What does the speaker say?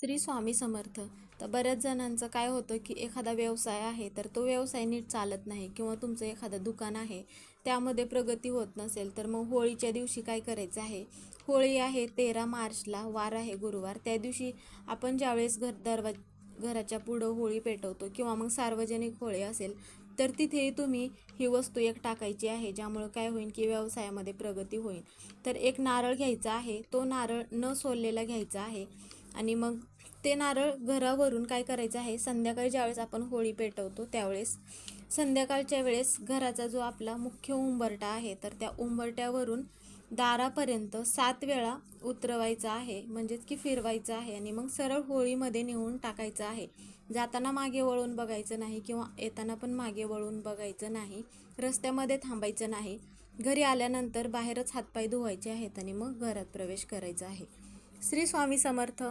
श्री स्वामी समर्थ. तर बऱ्याच जणांचं काय होतं की एखादा व्यवसाय आहे तर तो व्यवसाय नीट चालत नाही, किंवा तुमचं एखादं दुकान आहे त्यामध्ये प्रगती होत नसेल, तर मग होळीच्या दिवशी काय करायचं आहे. होळी आहे 13 मार्चला, वार आहे गुरुवार. त्या दिवशी आपण ज्यावेळेस घराच्या पुढं होळी पेटवतो, किंवा मग सार्वजनिक होळी असेल तर तिथेही तुम्ही ही वस्तू एक टाकायची आहे, ज्यामुळं काय होईल की व्यवसायामध्ये प्रगती होईल. तर एक नारळ घ्यायचा आहे, तो नारळ न सोललेला घ्यायचा आहे. आणि मग ते नारळ घरावरून काय करायचं आहे, संध्याकाळी ज्यावेळेस आपण होळी पेटवतो त्यावेळेस संध्याकाळच्या वेळेस घराचा जो आपला मुख्य उंबरठा आहे तर त्या उंबरट्यावरून दारापर्यंत 7 वेळा उतरवायचा आहे, म्हणजेच की फिरवायचं आहे. आणि मग सरळ होळीमध्ये नेऊन टाकायचं आहे. जाताना मागे वळून बघायचं नाही, किंवा येताना पण मागे वळून बघायचं नाही. रस्त्यामध्ये थांबायचं नाही. घरी आल्यानंतर बाहेरच हातपाय धुवायचे आहेत आणि मग घरात प्रवेश करायचा आहे. श्री स्वामी समर्थ.